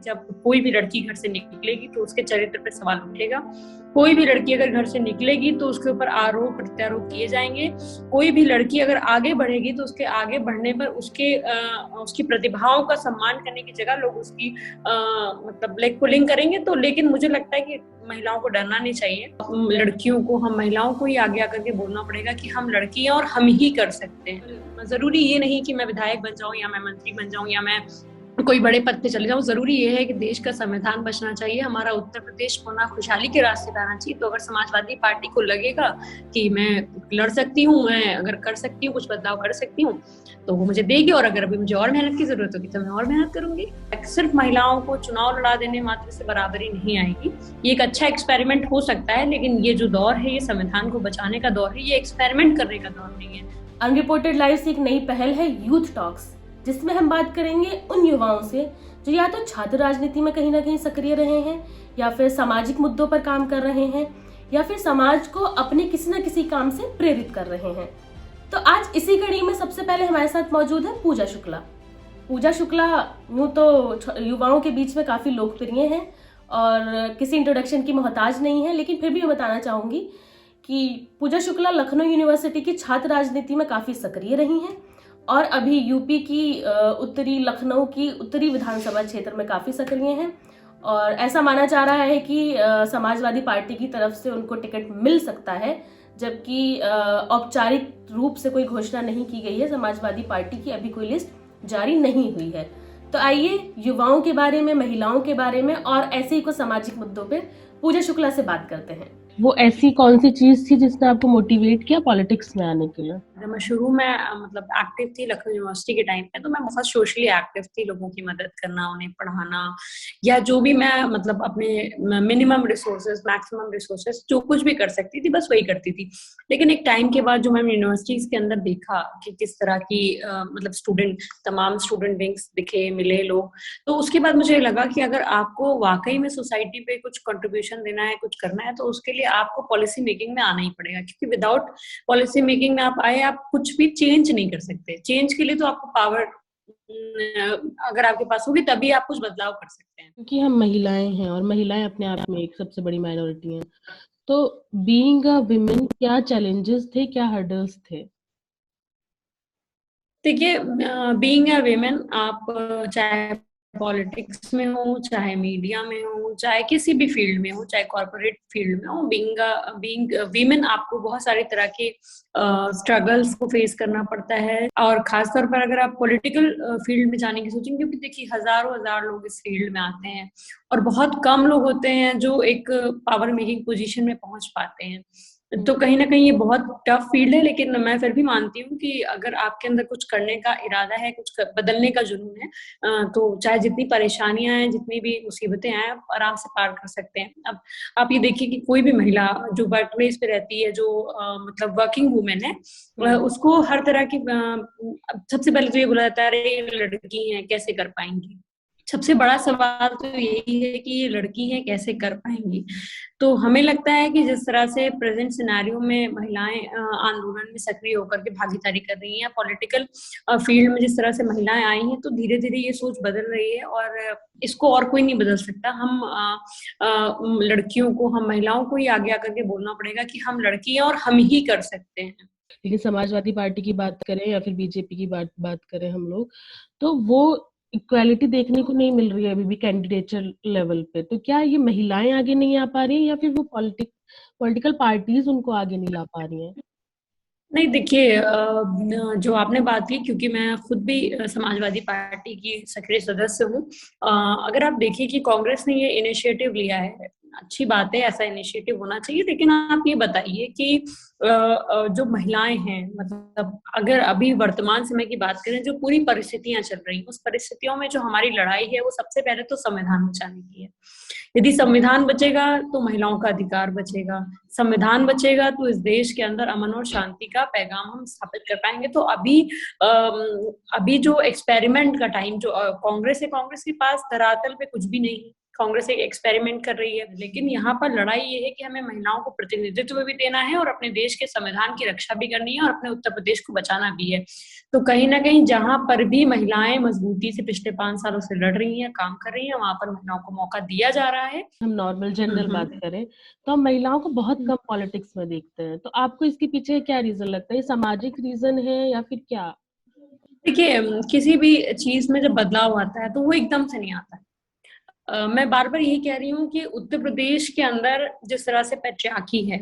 जब कोई भी लड़की घर से निकलेगी तो उसके चरित्र पर सवाल उठेगा। कोई भी लड़की अगर घर से निकलेगी तो उसके ऊपर आरोप प्रत्यारोप किए जाएंगे। कोई भी लड़की अगर आगे बढ़ेगी तो उसके आगे बढ़ने पर उसकी प्रतिभाओं का सम्मान करने की जगह लोग उसकी मतलब लेग पुलिंग करेंगे। तो लेकिन मुझे लगता है कि महिलाओं को डरना नहीं चाहिए। लड़कियों को, हम महिलाओं को ही आगे आकर के बोलना पड़ेगा कि हम लड़की हैं और हम ही कर सकते हैं। जरूरी ये नहीं कि मैं विधायक बन जाऊं या मैं मंत्री बन जाऊं या मैं कोई बड़े पद पे चले जाऊं। जरूरी ये है कि देश का संविधान बचना चाहिए, हमारा उत्तर प्रदेश होना खुशहाली के रास्ते पे आना चाहिए। तो अगर समाजवादी पार्टी को लगेगा कि मैं लड़ सकती हूँ, मैं अगर कर सकती हूँ, कुछ बदलाव कर सकती हूँ, तो वो मुझे देगी। और अगर अभी मुझे और मेहनत की जरूरत होगी तो मैं और मेहनत करूंगी। सिर्फ महिलाओं को चुनाव लड़ा देने मात्र से बराबरी नहीं आएगी। ये एक अच्छा एक्सपेरिमेंट हो सकता है, लेकिन ये जो दौर है, ये संविधान को बचाने का दौर है, ये एक्सपेरिमेंट करने का दौर नहीं है। अनरिपोर्टेड लाइव से एक नई पहल है यूथ टॉक्स, जिसमें हम बात करेंगे उन युवाओं से जो या तो छात्र राजनीति में कहीं ना कहीं सक्रिय रहे हैं, या फिर सामाजिक मुद्दों पर काम कर रहे हैं, या फिर समाज को अपने किसी न किसी काम से प्रेरित कर रहे हैं। तो आज इसी कड़ी में सबसे पहले हमारे साथ मौजूद है पूजा शुक्ला। पूजा शुक्ला यूं तो युवाओं के बीच में काफी लोकप्रिय हैं और किसी इंट्रोडक्शन की मोहताज नहीं है, लेकिन फिर भी मैं बताना चाहूंगी कि पूजा शुक्ला लखनऊ यूनिवर्सिटी की छात्र राजनीति में काफी सक्रिय रही हैं और अभी यूपी की उत्तरी लखनऊ की उत्तरी विधानसभा क्षेत्र में काफी सक्रिय हैं। और ऐसा माना जा रहा है कि समाजवादी पार्टी की तरफ से उनको टिकट मिल सकता है, जबकि औपचारिक रूप से कोई घोषणा नहीं की गई है। समाजवादी पार्टी की अभी कोई लिस्ट जारी नहीं हुई है। तो आइए युवाओं के बारे में, महिलाओं के बारे में और ऐसे ही कुछ सामाजिक मुद्दों पर पूजा शुक्ला से बात करते हैं। वो ऐसी कौन सी चीज थी जिसने आपको मोटिवेट किया पॉलिटिक्स में आने के लिए? जब मैं शुरू में मतलब एक्टिव थी लखनऊ यूनिवर्सिटी के टाइम पे, तो मैं बहुत सोशली एक्टिव थी। लोगों की मदद करना, उन्हें पढ़ाना, या जो भी मैं मतलब अपने मिनिमम रिसोर्सेज मैक्सिमम रिसोर्सेज जो कुछ भी कर सकती थी बस वही करती थी। लेकिन एक टाइम के बाद जो मैंने यूनिवर्सिटीज के अंदर देखा कि किस तरह की मतलब तमाम स्टूडेंट विंग्स दिखे, मिले लोग, तो उसके बाद मुझे लगा कि अगर आपको वाकई में सोसाइटी पे कुछ कंट्रीब्यूशन देना है, कुछ करना है, तो उसके लिए आपको पॉलिसी मेकिंग में आना ही पड़ेगा। क्योंकि विदाउट पॉलिसी मेकिंग में आप आए, आप कुछ भी चेंज नहीं कर सकते। चेंज के लिए तो आपको पावर अगर आपके पास होगी तभी आप कुछ बदलाव कर सकते हैं। क्योंकि हम महिलाएं हैं और महिलाएं अपने आप में एक सबसे बड़ी माइनॉरिटी हैं, तो बीइंग अ विमेन क्या चैलेंजेस थे, क्या हर्डल्स थे? देखिए, बीइंग अ वीमेन, आप चाहे पॉलिटिक्स में हो, चाहे मीडिया में हो, चाहे किसी भी फील्ड में हो, चाहे कॉर्पोरेट फील्ड में हो, बीइंग वीमेन आपको बहुत सारी तरह के स्ट्रगल्स को फेस करना पड़ता है। और खासतौर पर अगर आप पॉलिटिकल फील्ड में जाने की सोचेंगे, क्योंकि देखिए हजारों हजार लोग इस फील्ड में आते हैं और बहुत कम लोग होते हैं जो एक पावर मेकिंग पोजीशन में पहुंच पाते हैं। तो कहीं ना कहीं ये बहुत टफ फील्ड है, लेकिन मैं फिर भी मानती हूँ कि अगर आपके अंदर कुछ करने का इरादा है, बदलने का जुनून है, तो चाहे जितनी परेशानियां हैं, जितनी भी मुसीबतें आए, आप आराम से पार कर सकते हैं। अब आप ये देखिए कि कोई भी महिला जो वर्क प्लेस पे रहती है, जो मतलब वर्किंग वुमेन है, उसको हर तरह की सबसे पहले तो ये बोला जाता है, अरे लड़की है कैसे कर पाएंगी। सबसे बड़ा सवाल तो यही है कि ये लड़की है कैसे कर पाएंगी। तो हमें लगता है कि जिस तरह से प्रेजेंट सिनेरियो में महिलाएं आंदोलन में सक्रिय होकर के भागीदारी कर रही हैं, पॉलिटिकल फील्ड में जिस तरह से महिलाएं आई हैं, तो धीरे धीरे ये सोच बदल रही है और इसको और कोई नहीं बदल सकता। लड़कियों को, हम महिलाओं को ही आगे आकर के बोलना पड़ेगा कि हम लड़की हैं और हम ही कर सकते हैं। लेकिन समाजवादी पार्टी की बात करें या फिर बीजेपी की बात करें हम लोग, तो वो इक्वालिटी देखने को नहीं मिल रही है अभी भी कैंडिडेचर लेवल पे। तो क्या ये महिलाएं आगे नहीं आ पा रही हैं या फिर वो पॉलिटिकल पार्टीज उनको आगे नहीं ला पा रही हैं? नहीं, देखिए, जो आपने बात की, क्योंकि मैं खुद भी समाजवादी पार्टी की सक्रिय सदस्य हूँ। अगर आप देखिए कि कांग्रेस ने ये इनिशिएटिव लिया है, अच्छी बात है, ऐसा इनिशिएटिव होना चाहिए। लेकिन आप ये बताइए कि जो महिलाएं हैं, मतलब अगर अभी वर्तमान समय की बात करें, जो पूरी परिस्थितियां चल रही हैं, उस परिस्थितियों में जो हमारी लड़ाई है, वो सबसे पहले तो संविधान बचाने की है। यदि संविधान बचेगा तो महिलाओं का अधिकार बचेगा। संविधान बचेगा तो इस देश के अंदर अमन और शांति का पैगाम हम स्थापित कर पाएंगे। तो अभी जो एक्सपेरिमेंट का टाइम जो कांग्रेस है, कांग्रेस के पास धरातल पे कुछ भी नहीं है। कांग्रेस एक एक्सपेरिमेंट कर रही है, लेकिन यहाँ पर लड़ाई ये है कि हमें महिलाओं को प्रतिनिधित्व भी देना है और अपने देश के संविधान की रक्षा भी करनी है और अपने उत्तर प्रदेश को बचाना भी है। तो कहीं ना कहीं जहां पर भी महिलाएं मजबूती से पिछले 5 सालों से लड़ रही हैं, काम कर रही हैं, वहां पर महिलाओं को मौका दिया जा रहा है। हम नॉर्मल जनरल बात करें तो हम महिलाओं को बहुत कम पॉलिटिक्स में देखते हैं, तो आपको इसके पीछे क्या रीजन लगता है? ये सामाजिक रीजन है या फिर क्या? देखिए, किसी भी चीज में जब बदलाव आता है तो वो एकदम से नहीं आता है। मैं बार बार यही कह रही हूँ कि उत्तर प्रदेश के अंदर जिस तरह से पैट्रियार्की है,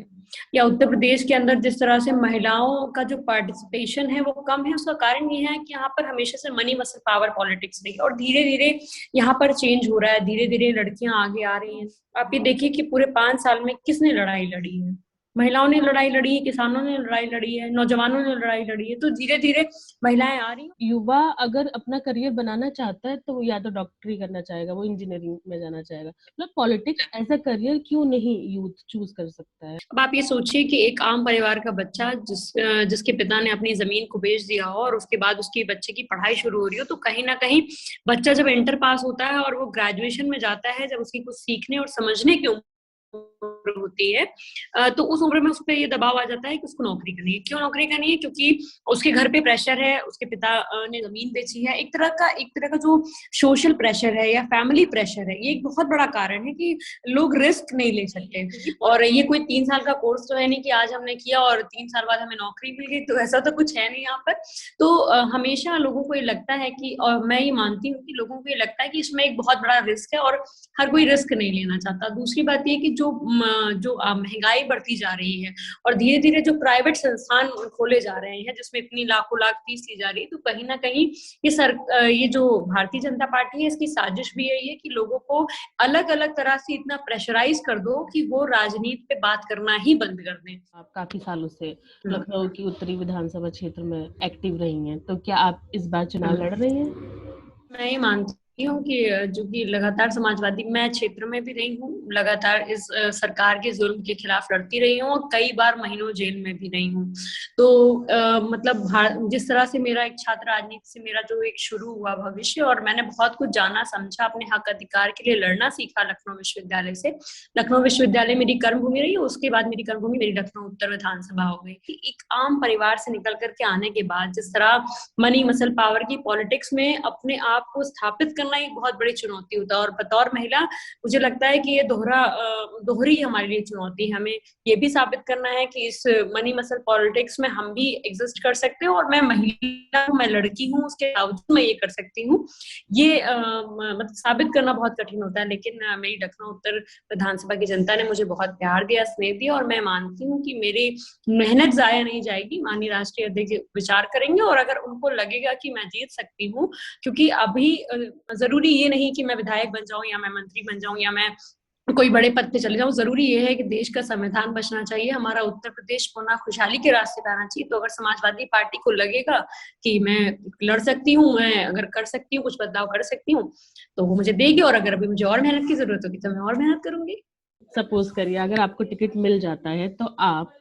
या उत्तर प्रदेश के अंदर जिस तरह से महिलाओं का जो पार्टिसिपेशन है वो कम है, उसका कारण ये है कि यहाँ पर हमेशा से मनी मसल पावर पॉलिटिक्स रही है और धीरे धीरे यहाँ पर चेंज हो रहा है, धीरे धीरे लड़कियां आगे आ रही हैं। आप ये देखिए कि पूरे 5 साल में किसने लड़ाई लड़ी है? महिलाओं ने लड़ाई लड़ी है, किसानों ने लड़ाई लड़ी है, नौजवानों ने लड़ाई लड़ी है। तो धीरे धीरे महिलाएं आ रही हैं। युवा अगर अपना करियर बनाना चाहता है तो वो या तो डॉक्टरी करना चाहेगा, वो इंजीनियरिंग में जाना चाहेगा, मतलब पॉलिटिक्स एज अ करियर क्यों नहीं यूथ चूज कर सकता है? अब आप ये सोचिए कि एक आम परिवार का बच्चा जिसके पिता ने अपनी जमीन को बेच दिया हो और उसके बाद उसकी बच्चे की पढ़ाई शुरू हो रही हो, तो कहीं ना कहीं बच्चा जब इंटर पास होता है और वो ग्रेजुएशन में जाता है, जब उसकी कुछ सीखने और समझने की उम्र होती है, तो उस उम्र में उस पर ये दबाव आ जाता है कि उसको नौकरी करनी है। क्यों नौकरी करनी है? क्योंकि उसके घर पे प्रेशर है, उसके पिता ने जमीन बेची है। एक तरह का जो सोशल प्रेशर है या फैमिली प्रेशर है, ये एक बहुत बड़ा कारण है कि लोग रिस्क नहीं ले सकते। और ये कोई 3 साल का कोर्स तो है नहीं कि आज हमने किया और 3 साल बाद हमें नौकरी मिल गई, तो ऐसा तो कुछ है नहीं यहाँ पर। तो हमेशा लोगों को ये लगता है कि, और मैं ये मानती हूँ कि लोगों को ये लगता है कि इसमें एक बहुत बड़ा रिस्क है और हर कोई रिस्क नहीं लेना चाहता। दूसरी बात ये कि जो महंगाई बढ़ती जा रही है और धीरे धीरे जो प्राइवेट संस्थान खोले जा रहे हैं जिसमें इतनी लाखों लाख फीस ली जा रही है, तो कहीं ना कहीं ये जो भारतीय जनता पार्टी है, इसकी साजिश भी यही है कि लोगों को अलग अलग तरह से इतना प्रेशराइज कर दो कि वो राजनीति पे बात करना ही बंद कर दें। आप काफी सालों से लखनऊ की उत्तरी विधानसभा क्षेत्र में एक्टिव रही हैं, तो क्या आप इस बार चुनाव लड़ रही हैं? मैं ये मानती हूँ कि जो कि लगातार समाजवादी, मैं क्षेत्र में भी रही हूँ, लगातार इस सरकार के जुल्म के खिलाफ लड़ती रही हूँ और कई बार महीनों जेल में भी रही हूँ। तो मतलब जिस तरह से मेरा एक छात्र राजनीति से मेरा जो एक शुरू हुआ भविष्य, और मैंने बहुत कुछ जाना समझा, अपने हक अधिकार के लिए लड़ना सीखा लखनऊ विश्वविद्यालय से। लखनऊ विश्वविद्यालय मेरी कर्मभूमि रही, उसके बाद मेरी कर्मभूमि मेरी लखनऊ उत्तर विधानसभा हो गई। एक आम परिवार से निकल करके आने के बाद जिस तरह मनी मसल पावर की पॉलिटिक्स में अपने आप को स्थापित करना एक बहुत बड़ी चुनौती होता है, और बतौर महिला मुझे लगता है कि ये दोहरी हमारे लिए चुनौती है। हमें ये भी साबित करना है कि इस मनी मसल पॉलिटिक्स में हम भी एग्जिस्ट कर सकते हैं, और मैं महिला हूँ, मैं लड़की हूँ, उसके बावजूद मैं ये कर सकती हूँ। ये मतलब साबित करना बहुत कठिन होता है, लेकिन मेरी लखनऊ उत्तर विधानसभा की जनता ने मुझे बहुत प्यार दिया, स्नेह दिया, और मैं मानती हूँ कि मेरी मेहनत जाया नहीं जाएगी। माननीय राष्ट्रीय अध्यक्ष विचार करेंगे, और अगर उनको लगेगा कि मैं जीत सकती हूँ, क्योंकि अभी जरूरी ये नहीं कि मैं विधायक बन जाऊं या मैं मंत्री बन जाऊं या मैं कोई बड़े पद पे चले जाऊं, जरूरी ये है कि देश का संविधान बचना चाहिए, हमारा उत्तर प्रदेश पुनः खुशहाली के रास्ते पे आना चाहिए। तो अगर समाजवादी पार्टी को लगेगा कि मैं लड़ सकती हूँ, मैं अगर कर सकती हूँ, कुछ बदलाव कर सकती हूँ, तो वो मुझे देगी, और अगर अभी मुझे और मेहनत की जरूरत होगी तो मैं और मेहनत करूंगी। सपोज करिए अगर आपको टिकट मिल जाता है तो आप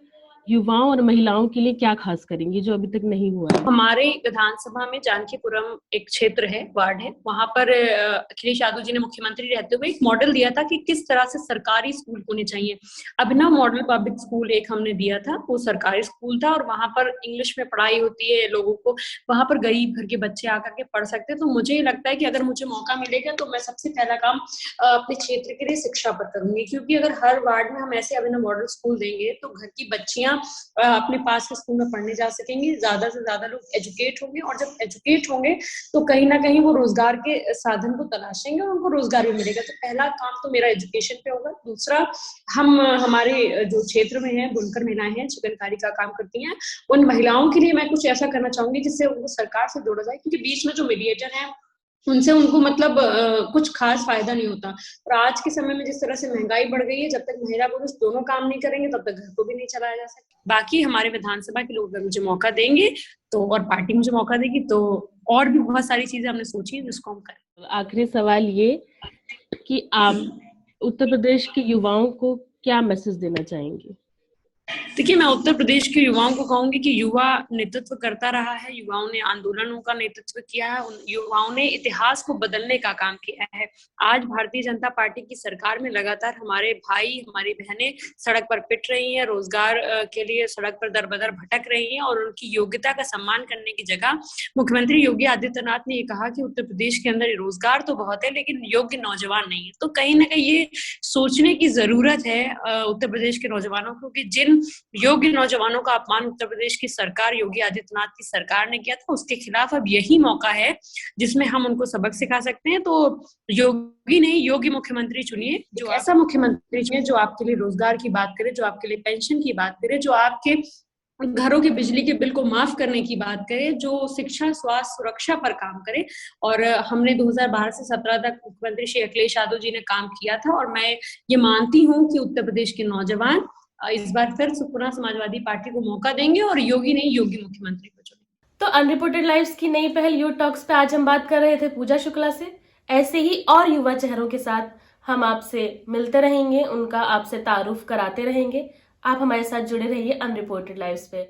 युवाओं और महिलाओं के लिए क्या खास करेंगी जो अभी तक नहीं हुआ है? हमारे विधानसभा में जानकीपुरम एक क्षेत्र है, वार्ड है, वहां पर अखिलेश यादव जी ने मुख्यमंत्री रहते हुए एक मॉडल दिया था कि किस तरह से सरकारी स्कूल होने चाहिए। अभिनव मॉडल पब्लिक स्कूल एक हमने दिया था, वो सरकारी स्कूल था, और वहां पर इंग्लिश में पढ़ाई होती है, लोगों को वहां पर गरीब घर के बच्चे आकर के पढ़ सकते हैं। तो मुझे ये लगता है कि अगर मुझे मौका मिलेगा तो मैं सबसे पहला काम अपने क्षेत्र के लिए शिक्षा पर करूंगी, क्योंकि अगर हर वार्ड में हम ऐसे अभिनव मॉडल स्कूल देंगे तो घर की बच्चियां अपने पास के स्कूल में पढ़ने जा सकेंगी, ज्यादा से ज्यादा लोग एजुकेट होंगे, और जब एजुकेट होंगे तो कहीं ना कहीं वो रोजगार के साधन को तलाशेंगे और उनको रोजगार भी मिलेगा। तो पहला काम तो मेरा एजुकेशन पे होगा। दूसरा, हमारे जो क्षेत्र में है बुनकर महिलाएं हैं, चिकनकारी का काम करती हैं, उन महिलाओं के लिए मैं कुछ ऐसा करना चाहूंगी जिससे उनको सरकार से जोड़ा जाए, क्योंकि बीच में जो मीडिएटर है उनसे उनको मतलब कुछ खास फायदा नहीं होता। और आज के समय में जिस तरह से महंगाई बढ़ गई है, जब तक महिला पुरुष दोनों काम नहीं करेंगे तब तक घर को भी नहीं चलाया जा सकता। बाकी हमारे विधानसभा के लोग अगर मुझे मौका देंगे तो, और पार्टी मुझे मौका देगी तो, और भी बहुत सारी चीजें हमने सोची है जिसको हम करें। आखिरी सवाल ये कि आप उत्तर प्रदेश के युवाओं को क्या मैसेज देना चाहेंगे? देखिए, मैं उत्तर प्रदेश के युवाओं को कहूंगी कि युवा नेतृत्व करता रहा है, युवाओं ने आंदोलनों का नेतृत्व किया है, उन युवाओं ने इतिहास को बदलने का काम किया है। आज भारतीय जनता पार्टी की सरकार में लगातार हमारे भाई, हमारी बहनें सड़क पर पिट रही हैं, रोजगार के लिए सड़क पर दर-बदर भटक रही हैं, और उनकी योग्यता का सम्मान करने की जगह मुख्यमंत्री योगी आदित्यनाथ ने ये कहा कि उत्तर प्रदेश के अंदर रोजगार तो बहुत है, लेकिन योग्य नौजवान नहीं है। तो कहीं ना कहीं ये सोचने की जरूरत है उत्तर प्रदेश के नौजवानों को कि जिन योग्य नौजवानों का अपमान उत्तर प्रदेश की सरकार, योगी आदित्यनाथ की सरकार ने किया था, उसके खिलाफ अब यही मौका है जिसमें हम उनको सबक सिखा सकते हैं। तो योगी नहीं, योग्य मुख्यमंत्री चुनिए, जो ऐसा मुख्यमंत्री चुनिए जो आपके लिए रोजगार की बात करे, जो आपके लिए पेंशन की बात करे, जो आपके घरों के बिजली के बिल को माफ करने की बात करे, जो शिक्षा, स्वास्थ्य, सुरक्षा पर काम करे। और हमने 2012 से 17 तक मुख्यमंत्री श्री अखिलेश यादव जी ने काम किया था, और मैं ये मानती हूँ कि उत्तर प्रदेश के नौजवान इस बार फिर सुपुना समाजवादी पार्टी को मौका देंगे और योगी नहीं, योगी मुख्यमंत्री को चुनेंगे। तो अनरिपोर्टेड लाइव्स की नई पहल यूथ टॉक्स पे आज हम बात कर रहे थे पूजा शुक्ला से। ऐसे ही और युवा चेहरों के साथ हम आपसे मिलते रहेंगे, उनका आपसे तारुफ कराते रहेंगे। आप हमारे साथ जुड़े रहिए अनरिपोर्टेड लाइव्स पे।